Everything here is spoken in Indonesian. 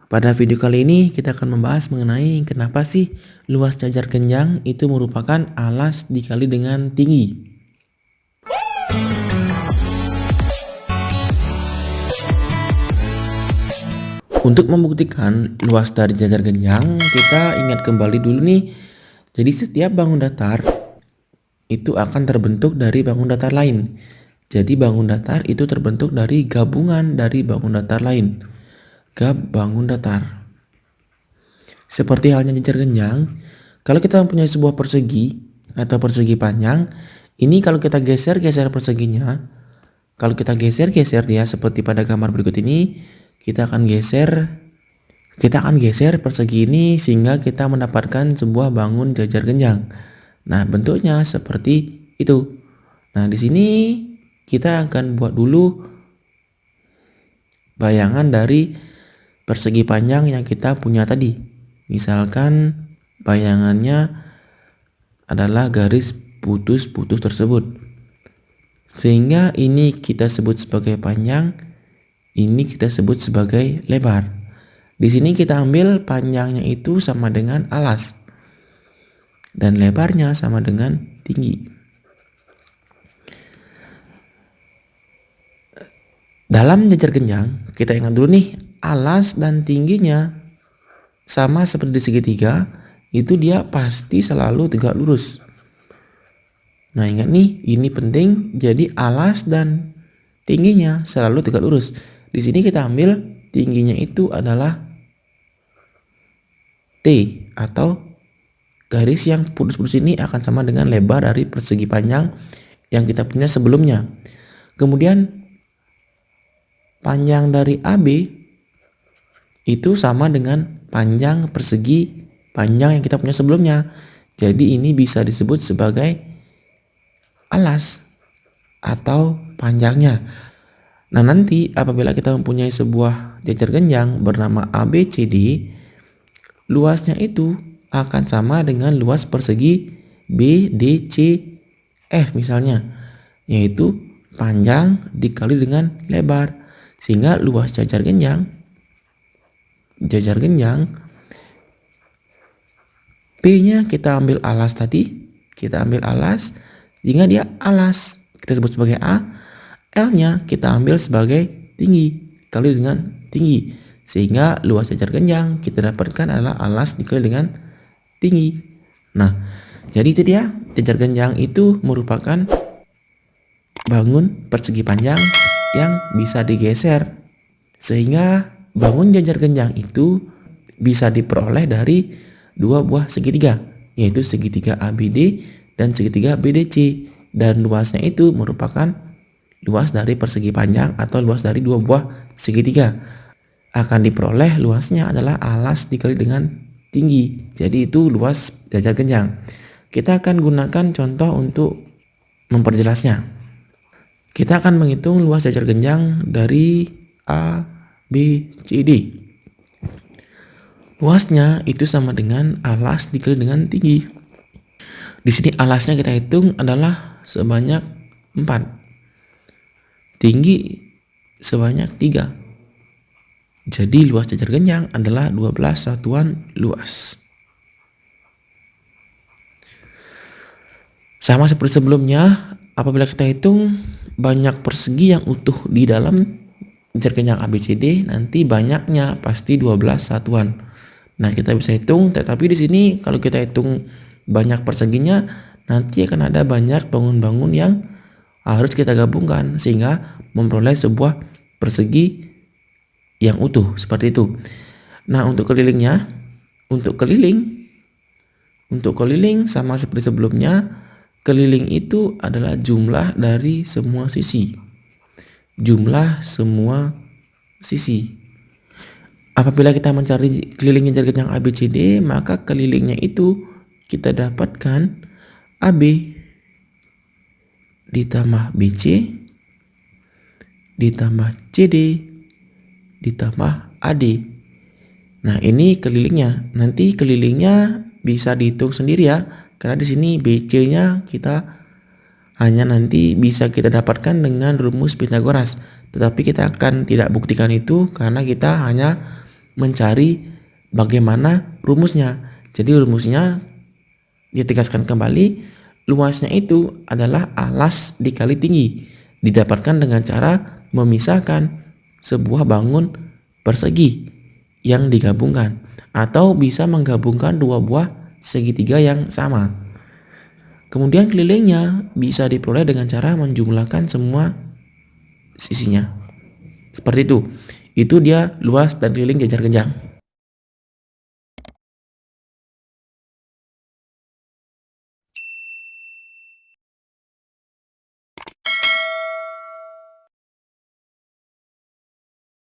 Pada video kali ini kita akan membahas mengenai kenapa sih luas jajar genjang itu merupakan alas dikali dengan tinggi. Untuk membuktikan luas dari jajar genjang, kita ingat kembali dulu nih. Jadi setiap bangun datar itu akan terbentuk dari bangun datar lain. Jadi bangun datar itu terbentuk dari gabungan dari bangun datar lain. Bangun datar. Seperti halnya jajar genjang, kalau kita mempunyai sebuah persegi atau persegi panjang, ini kalau kita geser-geser perseginya, kalau kita geser-geser dia seperti pada gambar berikut ini, kita akan geser persegi ini sehingga kita mendapatkan sebuah bangun jajar genjang. Nah, bentuknya seperti itu. Nah, di sini kita akan buat dulu bayangan dari persegi panjang yang kita punya tadi. Misalkan bayangannya adalah garis putus-putus tersebut. Sehingga ini kita sebut sebagai panjang, ini kita sebut sebagai lebar. Di sini kita ambil panjangnya itu sama dengan alas dan lebarnya sama dengan tinggi. Dalam jajar genjang, kita ingat dulu nih, alas dan tingginya sama seperti di segitiga, itu dia pasti selalu tegak lurus. Nah, ingat nih, ini penting, jadi alas dan tingginya selalu tegak lurus. Di sini kita ambil tingginya itu adalah T atau garis yang putus-putus ini akan sama dengan lebar dari persegi panjang yang kita punya sebelumnya. Kemudian panjang dari AB itu sama dengan panjang persegi panjang yang kita punya sebelumnya. Jadi ini bisa disebut sebagai alas atau panjangnya. Nah, nanti apabila kita mempunyai sebuah jajar genjang bernama ABCD, luasnya itu akan sama dengan luas persegi BDCF misalnya, yaitu panjang dikali dengan lebar. Sehingga luas jajar genjang P-nya kita ambil alas tadi, sehingga dia alas, kita sebut sebagai A. L-nya kita ambil sebagai tinggi, kali dengan tinggi, sehingga luas jajar genjang kita dapatkan adalah alas dikali dengan tinggi. Nah, jadi itu dia, jajar genjang itu merupakan bangun persegi panjang yang bisa digeser, sehingga bangun jajar genjang itu bisa diperoleh dari dua buah segitiga, yaitu segitiga ABD dan segitiga BDC, dan luasnya itu merupakan luas dari persegi panjang atau luas dari dua buah segitiga. Akan diperoleh luasnya adalah alas dikali dengan tinggi. Jadi itu luas jajar genjang. Kita akan gunakan contoh untuk memperjelasnya. Kita akan menghitung luas jajar genjang dari A, B, C, D. Luasnya itu sama dengan alas dikali dengan tinggi. Di sini alasnya kita hitung adalah sebanyak 4. Tinggi sebanyak 3. Jadi luas jajar genjang adalah 12 satuan luas. Sama seperti sebelumnya, apabila kita hitung banyak persegi yang utuh di dalam jajar genjang ABCD, nanti banyaknya pasti 12 satuan. Nah, kita bisa hitung, tetapi di sini kalau kita hitung banyak perseginya, nanti akan ada banyak bangun-bangun yang harus kita gabungkan sehingga memperoleh sebuah persegi yang utuh seperti itu. Nah, untuk keliling sama seperti sebelumnya, keliling itu adalah jumlah dari semua sisi. Apabila kita mencari keliling jajar genjang ABCD, maka kelilingnya itu kita dapatkan AB ditambah BC ditambah CD ditambah AD. Nah, ini kelilingnya. Nanti kelilingnya bisa dihitung sendiri ya, karena di sini BC-nya kita hanya nanti bisa kita dapatkan dengan rumus Pythagoras. Tetapi kita akan tidak buktikan itu karena kita hanya mencari bagaimana rumusnya. Jadi rumusnya ditegaskan kembali, luasnya itu adalah alas dikali tinggi, didapatkan dengan cara memisahkan sebuah bangun persegi yang digabungkan, atau bisa menggabungkan dua buah segitiga yang sama. Kemudian kelilingnya bisa diperoleh dengan cara menjumlahkan semua sisinya. Seperti itu. Itu dia luas dan keliling jajar genjang.